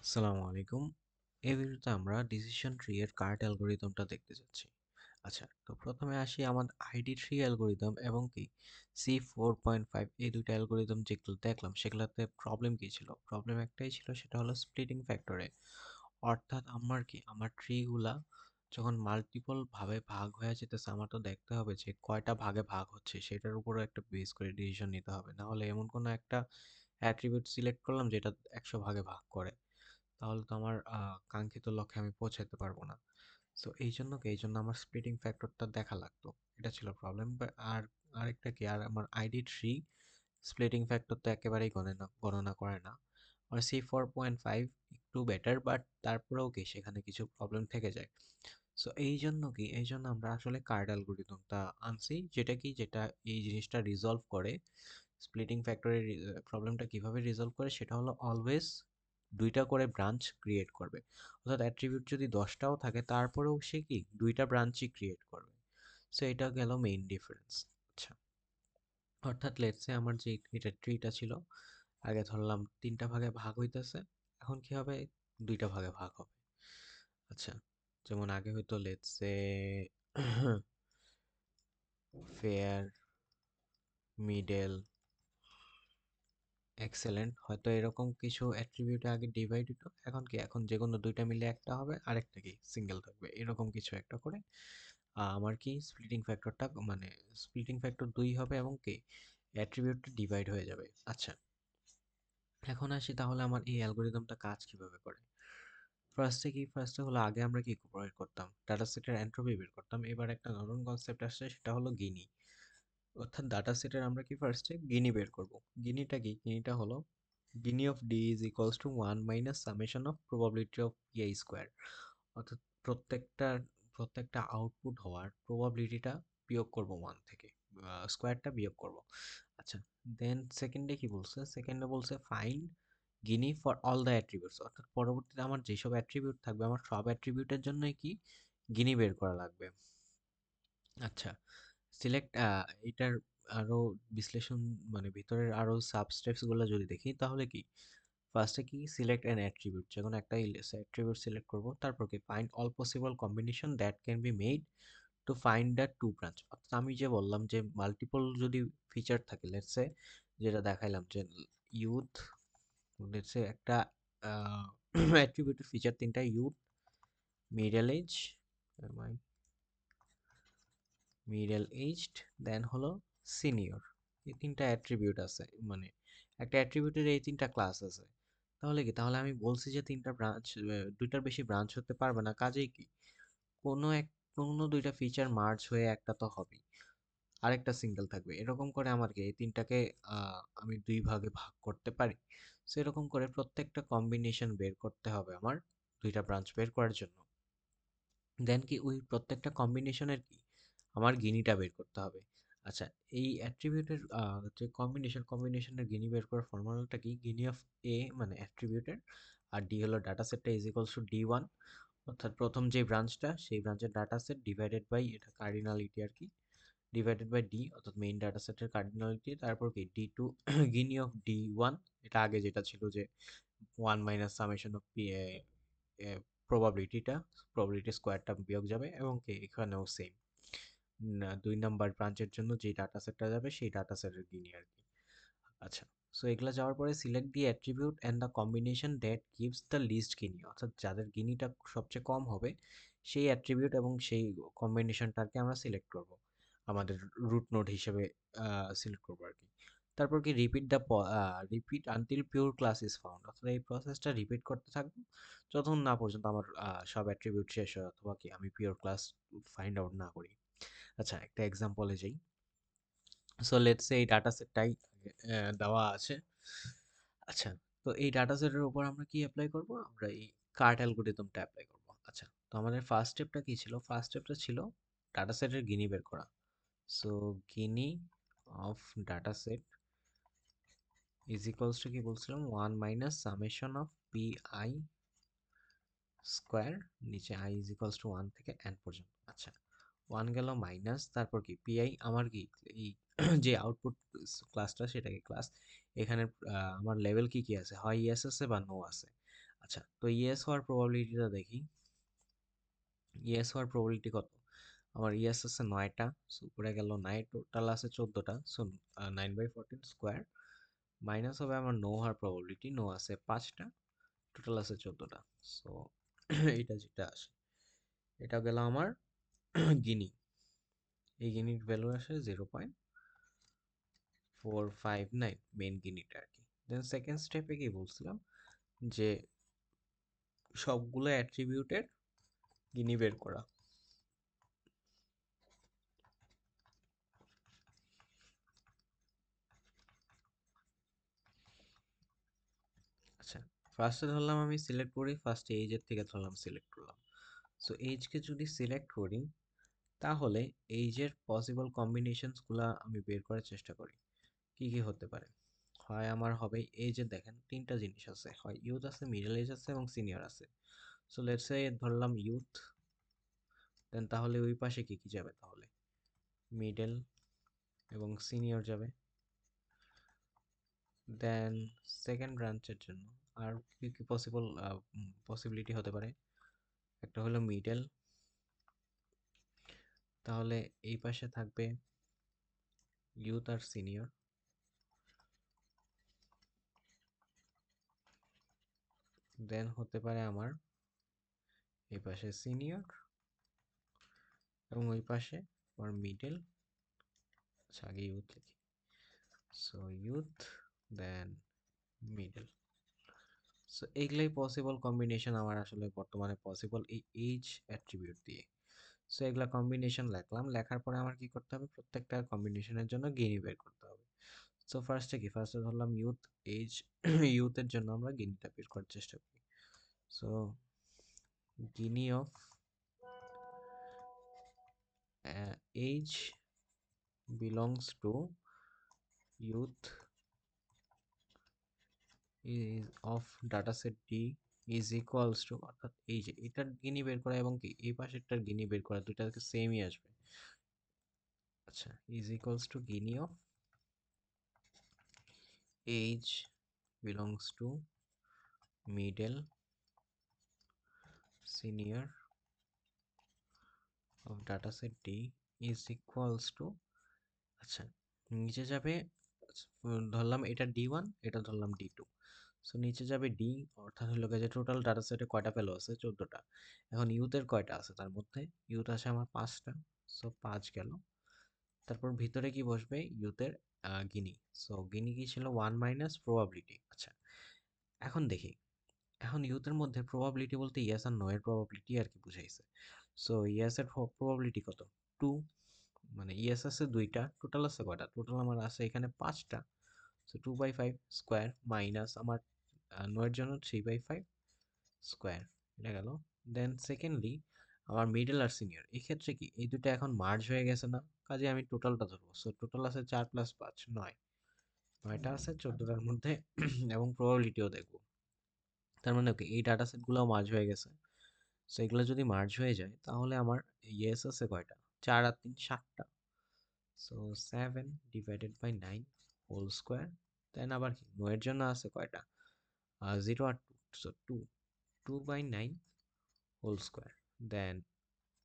আসসালামু আলাইকুম। এই ভিডিওতে আমরা ডিসিশন ট্রি এর কার্ট অ্যালগরিদমটা দেখতে যাচ্ছি। আচ্ছা, তো প্রথমে আসি আমাদের আইডি ট্রি অ্যালগরিদম এবং কি C4.5 এই দুইটা অ্যালগরিদম যেগুলো দেখলাম সেগুলোতে প্রবলেম কি ছিল? প্রবলেম একটাই ছিল, সেটা হলো স্প্লিটিং ফ্যাক্টরে। অর্থাৎ আমার ট্রি গুলা যখন মাল্টিপল ভাবে ভাগ হয়ে যেতেছে, আমার তো দেখতে হবে যে কয়টা ভাগে ভাগ হচ্ছে, সেটার উপরে একটা বেস করে ডিসিশন নিতে হবে। না হলে এমন কোনো একটা অ্যাট্রিবিউট সিলেক্ট করলাম যেটা 100 ভাগে ভাগ করে, তাহলে তো আমার কাঙ্ক্ষিত লক্ষ্যে আমি পৌঁছাতে পারবো না। সো এই জন্য আমার স্প্লিটিং ফ্যাক্টরটা দেখা লাগতো। এটা ছিল প্রবলেম। আর আরেকটা কি, আর আমার আইডি থ্রি স্প্লিটিং ফ্যাক্টর তো একেবারেই গণনা করে না। আর C4.5 একটু বেটার, বাট তারপরেও কি সেখানে কিছু প্রবলেম থেকে যায়। সো এই জন্য আমরা আসলে কার্ড অ্যালগরিদমটা আনছি, যেটা এই জিনিসটা রিজলভ করে। স্প্লিটিং ফ্যাক্টরের প্রবলেমটা কিভাবে রিজলভ করে, সেটা হলো অলওয়েজ দুইটা করে ব্রাঞ্চ ক্রিয়েট করবে। অর্থাৎ অ্যাট্রিবিউট যদি 10টাও থাকে, তারপরেও সে কি দুইটা ব্রাঞ্চই ক্রিয়েট করবে। সো এটা গেল মেইন ডিফারেন্স। আচ্ছা, অর্থাৎ লেটসে আমার যে এটা ট্রিটা ছিল, আগে ধরলাম তিনটা ভাগে ভাগ হইতেছে, এখন কি হবে, দুইটা ভাগে ভাগ হবে। আচ্ছা, যেমন আগে হয়তো লেটসে ফেয়ার, মিডল, এক্সেলেন্ট, হয়তো এরকম কিছু অ্যাট্রিবিউট আগে ডিভাইড হতো। এখন যে কোনো দুইটা মিলে একটা হবে, আরেকটা কি সিঙ্গেল থাকবে, এরকম কিছু একটা করে আমার কি স্প্লিটিং ফ্যাক্টর 2 হবে এবং কি অ্যাট্রিবিউটটা ডিভাইড হয়ে যাবে। আচ্ছা, এখন আসি তাহলে আমার এই অ্যালগরিদমটা কাজ কিভাবে করে। ফার্স্টে হলো, আগে আমরা কি প্রয়োগ করতাম, ডাটা সেটের এন্ট্রপি বের করতাম। এবার একটা নতুন কনসেপ্ট আসছে, সেটা হলো গিনি। অর্থাৎ ডাটা সেটের আমরা কি ফার্স্টে গিনি বের করব। গিনিটা কি, গিনিটা হলো Gini of D is equals to 1 minus summation of probability of A square. অর্থাৎ প্রত্যেকটা প্রত্যেকটা আউটপুট হওয়ার প্রবাবিলিটিটা বিয়োগ করব 1 থেকে, স্কোয়ারটা বিয়োগ করব। আচ্ছা, দেন সেকেন্ডে বলছে find Guinea for all the attributes. অর্থাৎ পরবর্তীতে আমার যেসব অ্যাট্রিবিউট থাকবে, আমার সব অ্যাট্রিবিউটের জন্যই কি গিনি বের করা লাগবে। আচ্ছা, সিলেক্ট এটার আরো বিশ্লেষণ, মানে ভিতরের আরো সাবস্টেপস গুলো যদি দেখি, তাহলে কি ফার্স্টে কি সিলেক্ট অ্যান অ্যাট্রিবিউট, যে কোনো একটা অ্যাট্রিবিউট সিলেক্ট করব। তারপর কি find all possible combination that can be made to find the two branch. অর্থাৎ আমি যে বললাম যে মাল্টিপল যদি ফিচার থাকে, লেটস সে যেটা দেখাইলাম যে ইউথ, লেটস সে একটা অ্যাট্রিবিউটের ফিচার তিনটা, youth, middle age, middle aged, then হলো সিনিয়র। এই তিনটা অ্যাট্রিবিউট আছে, মানে একটা অ্যাট্রিবিউটের এই তিনটা ক্লাস আছে। তাহলে আমি বলছি যে তিনটা ব্রাঞ্চ, দুইটার বেশি ব্রাঞ্চ হতে পারবে না, কাজেই কি কোনো এক কোনো দুইটা ফিচার মার্জ হয়ে একটা তো হবেই, আরেকটা সিঙ্গেল থাকবে। এরকম করে আমার কি এই তিনটাকে আমি দুই ভাগে ভাগ করতে পারি। সো এরকম করে প্রত্যেকটা কম্বিনেশন বের করতে হবে আমার দুইটা ব্রাঞ্চ বের করার জন্য। দেন কি ওই প্রত্যেকটা কম্বিনেশনের কি আমার গিনিটা বের করতে হবে। আচ্ছা, এই অ্যাট্রিবিউটের যে কম্বিনেশনের গিনি বের করার ফর্মুলাটা কি, গিনি অফ এ মানে অ্যাট্রিবিউটের, আর ডি হলো ডাটা সেটটা, ইজ ইকুয়ালস টু D1। অর্থাৎ প্রথম যে ব্রাঞ্চটা, সেই ব্রাঞ্চের ডাটা সেট ডিভাইডেড বাই এটা কার্ডিনালিটি আর কি, ডিভাইডেড বাই ডি, অর্থাৎ মেইন ডাটা সেটের কার্ডিনালিটি। তারপর কি D2 গিনি অফ D1, এটা আগে যেটা ছিল যে 1 minus summation of P, probability স্কোয়ারটা বিয়োগ যাবে, এবং কি এখানেও সেম, না 2 নাম্বার ব্রাঞ্চের জন্য যে ডাটা সেটটা যাবে সেই ডাটা সেটের গিনি আর কি। আচ্ছা, সো এগুলা যাওয়ার পরে select the attribute and the combination that gives the least Gini. অর্থাৎ যাদের গিনিটা সবচেয়ে কম হবে, সেই অ্যাট্রিবিউট এবং সেই কম্বিনেশনটাকে আমরা সিলেক্ট করব, আমাদের রুট নোড হিসেবে সিলেক্ট করবো আর কি। তারপর কি repeat until pure class is found. অর্থাৎ এই প্রসেসটা রিপিট করতে থাকবো যতক্ষণ না পর্যন্ত আমার সব অ্যাট্রিবিউট শেষ হয়, অথবা কি আমি পিওর ক্লাস ফাইন্ড আউট না করি। আচ্ছা, একটা এক্সাম্পলে যাই। সো লেটস সে এই ডাটা সেটটাই দেওয়া আছে। আচ্ছা, তো এই ডাটা সেটের উপর আমরা কি অ্যাপ্লাই করব, আমরা এই কার্ট অ্যালগরিদমটা অ্যাপ্লাই করব। আচ্ছা, তো আমাদের ফার্স্ট স্টেপটা কি ছিল, ফার্স্ট স্টেপটা ছিল ডাটা সেটের গিনি বের করা। So Gini of data set is equals two কি বলছিলাম, 1 minus summation of P I square, নিচে আই ইজ ইকুয়ালস টু 1 থেকে n পর্যন্ত। আচ্ছা, 1 গেল মাইনাস, তারপর কি পিআই আমার কি এই যে আউটপুট ক্লাসটা, সেটাকে ক্লাস, এখানে আমার লেভেল কি কি আছে, হয় ইয়েস আছে বা নো আছে। আচ্ছা, তো ইয়েস হওয়ার প্রবাবিলিটিটা দেখি। ইয়েস হওয়ার প্রবাবিলিটি কত? আমার ইয়েস আছে 9টা, সো উপরে গেল 9, টোটাল আছে 14টা, সো 9/14 স্কোয়ার মাইনাস হবে আমার নো হওয়ার প্রবাবিলিটি, নো আছে 5টা, টোটাল আছে 14টা। সো এটা যেটা আসে এটা গেল আমার গিনি। এই গিনির ভ্যালু আসে 0.459, মেন গিনিটা আর কি। দেন সেকেন্ড স্টেপে কি বলছিলাম যে সবগুলো অ্যাট্রিবিউটের গিনি বের করা। আচ্ছা, ফার্স্টে ধরলাম আমি সিলেক্ট করি, ফার্স্টে এইজের থেকে ধরলাম সিলেক্ট করলাম। সো এইজকে যদি সিলেক্ট করি তাহলে এইজের পসিবল কম্বিনেশনসগুলো আমি বের করার চেষ্টা করি কি কি হতে পারে। হয় আমার হবে এই যে দেখেন তিনটা জিনিস আছে, হয় ইউথ আছে, মিডল এজ আছে এবং সিনিয়র আছে। সো লেটস সে ধরলাম ইউথ, দেন তাহলে ওই পাশে কি কি যাবে, তাহলে মিডল এবং সিনিয়র যাবে। দেন সেকেন্ড ব্রাঞ্চের জন্য আর কি কি পসিবিলিটি হতে পারে, একটা হলো মিডল, তাহলে এই পাশে থাকবে ইউথ আর সিনিয়র। দেন হতে পারে আমার এই পাশে সিনিয়র এবং ওই পাশে আমার মিডল। আচ্ছা, আগে ইউথ লিখি, সো ইউথ দেন মিডল। সো এইগুলাই পসিবল কম্বিনেশন আমার আসলে বর্তমানে পসিবল এই এইজ অ্যাট্রিবিউট দিয়ে। সো এগুলা কম্বিনেশন লিখলাম, লেখার পরে আমার কি করতে হবে, প্রত্যেকটা কম্বিনেশনের জন্য গিনি বের করতে হবে। সো ফার্স্টে ধরলাম ইউথ এইজ, ইউথের জন্য আমরা গিনিটা বের করার চেষ্টা করি। So Gini of age belongs two youth is of dataset D is equals to, অর্থাৎ এই যে এটার গিনি বের করা এবং কি এই পাশেরটার গিনি বের করা দুটাকে সেমই আসবে। আচ্ছা, is equals to Guinea of age belongs to middle senior of dataset D is equals to, আচ্ছা নিচে যাবে, ধরলাম এটা D1, এটা ধরলাম D2। সো নিচে যাবে ডি, অর্থাৎ হলো যে টোটাল ডাটা সেটে কয়টা ভ্যালু আছে, 14টা। এখন ইউথের কয়টা আছে, তার মধ্যে ইউথ আছে আমার 5টা, সো 5 গেল। তারপর ভিতরে কি বসবে, ইউথের গিনি। সো গিনি কি ছিল, 1 - প্রবাবিলিটি। আচ্ছা, এখন দেখি, এখন ইউথের মধ্যে প্রবাবিলিটি বলতে ইয়েস আর নো এর প্রবাবিলিটি আর কি বুঝাইছে। সো ইয়েস এর প্রবাবিলিটি কত, 2, মানে ইয়েস আছে 2টা, টোটাল আছে কয়টা, টোটাল আমার আছে এখানে 5টা। সো 2/5 স্কোয়ার মাইনাস আমার নো এর জন্য 3/5 স্কোয়ার, এটা গেল। দেন সেকেন্ডলি আমার মিডল আর সিনিয়র, এক্ষেত্রে কি এই দুটো এখন মার্জ হয়ে গেছে না, কাজে আমি টোটালটা ধরবো। সো টোটাল আছে 4 + 5 9, 9টা আছে 14টার মধ্যে এবং প্রবাবিলিটিও দেখবো। তার মানে কি এই ডাটা সেটগুলোও মার্জ হয়ে গেছে। সো এগুলো যদি মার্জ হয়ে যায় তাহলে আমার ইয়েস আছে কয়টা, 4 আর 3 7টা। So 7/9 whole square. দেন আবার কি নো এর জন্য আছে কয়টা, 0 আর 2, সো 2, 2/9 হোল স্কোয়ার। দেন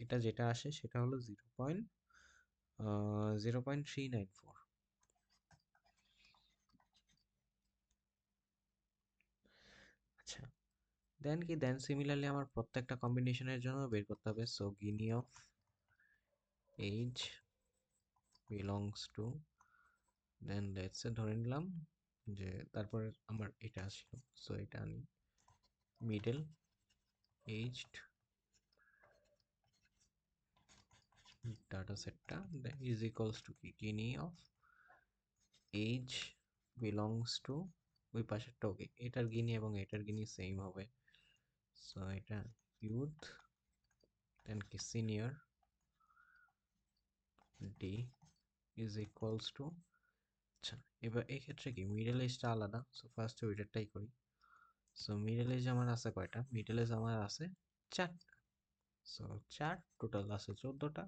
এটা যেটা আসে সেটা হলো 0.394। আচ্ছা, দেন সিমিলারলি আমার প্রত্যেকটা কম্বিনেশনের জন্য বের করতে হবে। So Gini of age belongs to, then let's এ ধরে নিলাম যে তারপরে আমার এটা আসলো, সো এটা আনি মিডল এইজড ডাটা সেটটা ইজ ইকুয়ালস টু কি, গিনি অফ এইজ বিলংস টু, ওই পাশেরটা ওকে, এটার গিনি এবং এটার গিনি সেম হবে। সো এটা ইউথ দেন কি senior D is equals two, আচ্ছা এবার এক্ষেত্রে কি মিডল এজটা আলাদা, সো ফার্স্ট ওইটারটাই করি। সো মিডল এজ আমার আছে কয়টা, মিডল এজ আমার আছে 4টা। সো 4, টোটাল আছে 14টা।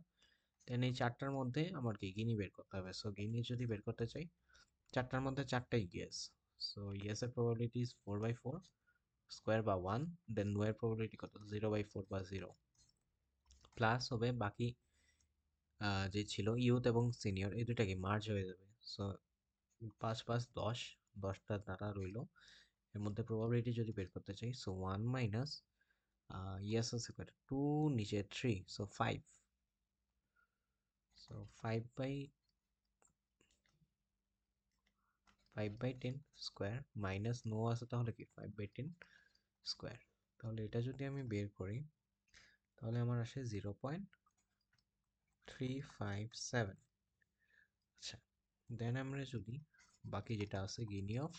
দেন এই 4টার মধ্যে আমার কি গিনি বের করতে হবে। সো গিনি যদি বের করতে চাই, 4টার মধ্যে 4টাই ইয়েস। সো ইয়েসের প্রবাবিলিটি ইজ 4/4, স্কোয়ার বা 1, দেন নো এর প্রবাবিলিটি কত, 0/4 বা 0, প্লাস হবে বাকি যে ছিল ইউথ এবং সিনিয়র, এই দুটাকে মার্জ হয়ে যাবে। সো 5 5 10, 10টা দ্বারা রইলো। এর মধ্যে প্রবাবিলিটি যদি বের করতে চাই, সো 1 মাইনাস ইয়াস আছে কয়টা, 2, নিচে 3, so 5, so 5/10 square minus no আছে, তাহলে কি 5/10 স্কোয়ার। তাহলে এটা যদি আমি বের করি তাহলে আমার আসে 0.357। আচ্ছা, দেন আমরা যদি বাকি যেটা আছে গিনি অফ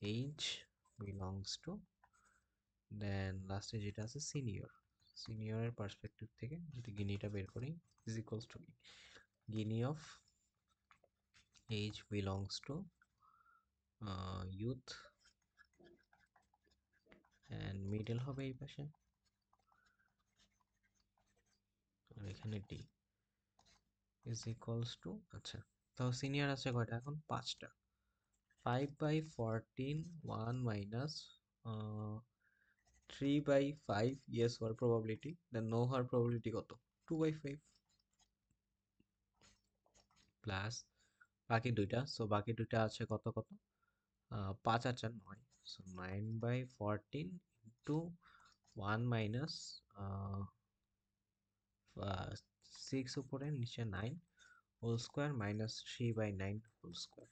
এইজ বিলংস টু, দেন লাস্টে যেটা আছে সিনিয়র, সিনিয়রের পার্সপেক্টিভ থেকে যদি গিনিটা বের করি is equals two Guinea of age belongs two youth and middle হবে এই পাশে, আর এখানে ডি ইজ ইকুয়ালস টু, আচ্ছা তাও সিনিয়র আছে কয়টা এখন, 5টা। 5/14, 1 মাইনাস 3/5 ইয়েস হওয়ার প্রবাবিলিটি, দেন নো হওয়ার প্রবাবিলিটি কত, 2/5, প্লাস বাকি দুইটা, সো বাকি দুইটা আছে কত কত, 5 আর 4 9, সো 9/14 ইন্টু 1 মাইনাস 6 উপরে নিচে 9 whole square minus 3/9 whole square,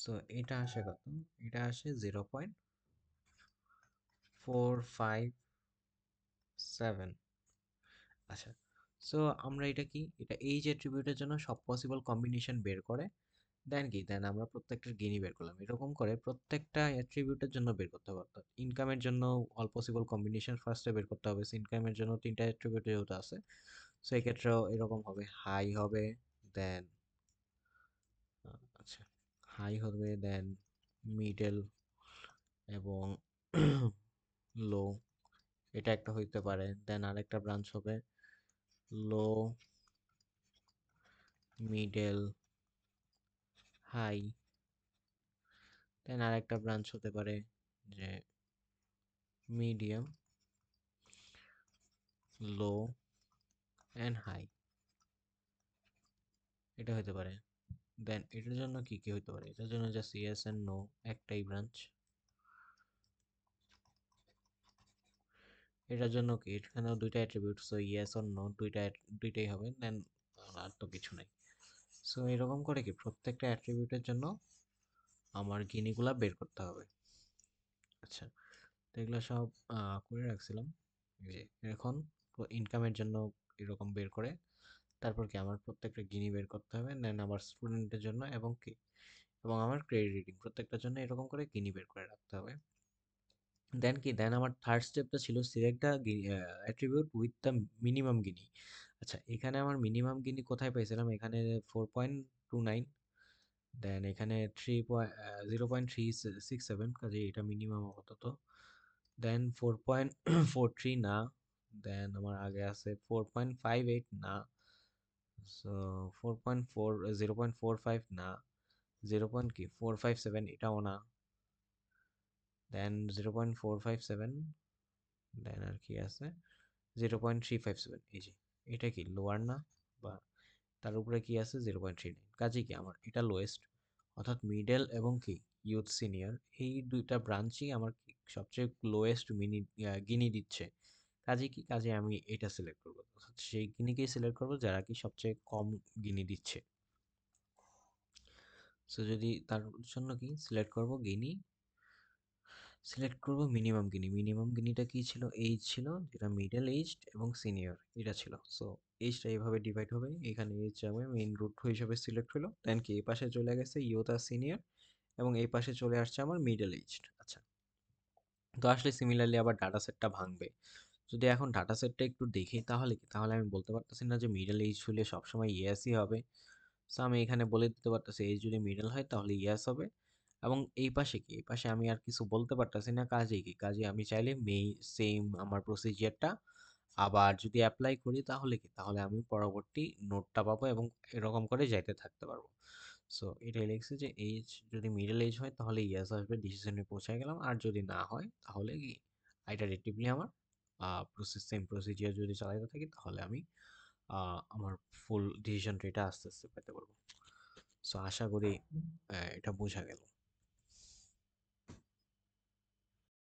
so এটা আসে কত, এটা আসে 0.457। আচ্ছা, সো আমরা এটা কি, এটা এইজ অ্যাট্রিবিউটের জন্য সব পসিবল কম্বিনেশন বের করে দেন কি, দেন আমরা প্রত্যেকটার গিনি বের করলাম, এরকম করে প্রত্যেকটা অ্যাট্রিবিউটের জন্য বের করতে পারতো। ইনকামের জন্য অল পসিবল কম্বিনেশন ফার্স্টে বের করতে হবে, ইনকামের জন্য 3টা অ্যাট্রিবিউট যেহেতু আছে, সো এক্ষেত্রেও এরকম হবে, হাই হবে, দেন আচ্ছা হাই হবে, দেন মিডল এবং লো, এটা একটা হইতে পারে, দেন আরেকটা ব্রাঞ্চ হবে লো, মিডল, হাই, দেন আরেকটা ব্রাঞ্চ হতে পারে যে মিডিয়াম, লো অ্যান্ড হাই, এটা হতে পারে। দেন এটার জন্য কি কি হতে পারে, এটার জন্য জাস্ট ইয়েস এন্ড নো, একটাই ব্রাঞ্চ। এটার জন্য কি, এখানেও দুইটা attribute, so yes or no দুইটাই হবে, দেন আর তো কিছু নাই। সো এরকম করে কি প্রত্যেকটা অ্যাট্রিবিউটের জন্য আমার গিনিগুলা বের করতে হবে। আচ্ছা, তো এগুলো সব করে রাখছিলাম, এই যে এখন ইনকামের জন্য এরকম বের করে তারপর কি আমার প্রত্যেকটা গিনি বের করতে হবে, দেন আমার স্টুডেন্টের জন্য এবং কি এবং আমার ক্রেডিট রেটিং প্রত্যেকটার জন্য এরকম করে গিনি বের করে রাখতে হবে। দেন কি, দেন আমার থার্ড স্টেপটা ছিল select the attribute with the minimum Gini. আচ্ছা, এখানে আমার মিনিমাম গিনি কোথায় পেয়েছিলাম, এখানে 4.29, দেন এখানে 0.367, কাজে এটা মিনিমাম আপাতত। দেন 4.43 না, দেন আমার আগে আছে 4.58 না, সো 4.4, 0.45 না, 0. কি 457 এটাও না, দেন 0.457, দেন আর কি আছে 0.357, এই যে এটা কি লোয়ার না, বা তার উপরে কি আছে 0.39, কাজে কি আমার এটা লোয়েস্ট, অর্থাৎ মিডল এবং কি ইউথ সিনিয়র এই দুইটা ব্রাঞ্চই আমার সবচেয়ে লোয়েস্ট গিনি দিচ্ছে। কাজে কি, কাজে আমি এটা সিলেক্ট করবো, অর্থাৎ সেই গিনিকেই সিলেক্ট করবো যারা কি সবচেয়ে কম গিনি দিচ্ছে। সো যদি তার জন্য কি সিলেক্ট করব গিনি, সিলেক্ট করব মিনিমাম গিনি, মিনিমাম গিনিটা কি ছিল, এইজ ছিল, যেটা মিডল এইজড এবং সিনিয়র এটা ছিল। সো এইজটা এইভাবে ডিভাইড হবে, এখানে এইজ যাবে মেইন রুট হিসেবে সিলেক্ট হলো, দেন কি এই পাশে চলে গেছে ইউথ আর সিনিয়র এবং এই পাশে চলে আসছে আমার মিডল এইজড। আচ্ছা, তো আসলে সিমিলারলি আবার ডাটা সেটটা ভাঙবে। যদি এখন ডাটা সেটটা একটু দেখি তাহলে কি, তাহলে আমি বলতে পারতেছি না যে মিডল এইজ হলে সবসময় ইয়েসই হবে। সো আমি এখানে বলে দিতে পারতেছি এইজ যদি মিডল হয় তাহলে ইয়েস হবে, এবং এই পাশে কি, এই পাশে আমি আর কিছু বলতে পারতেছি না, কাজে কি, কাজে আমি চাইলে সেম আমার প্রসিজিয়ারটা আবার যদি অ্যাপ্লাই করি তাহলে কি, তাহলে আমি পরবর্তী নোটটা পাবো এবং এরকম করে যাইতে থাকতে পারবো। সো এটাই লিখছে যে এইজ যদি মিডল এজ হয় তাহলে ইয়েস আসবে, ডিসিশনে পৌঁছে গেলাম। আর যদি না হয় তাহলে কি আইটারেটিভলি আমার সেম প্রসিজিয়ার যদি চালাতে থাকি তাহলে আমি আমার ফুল ডিসিশন ট্রিটা আস্তে আস্তে পেতে পারবো। সো আশা করি এটা বোঝা গেল।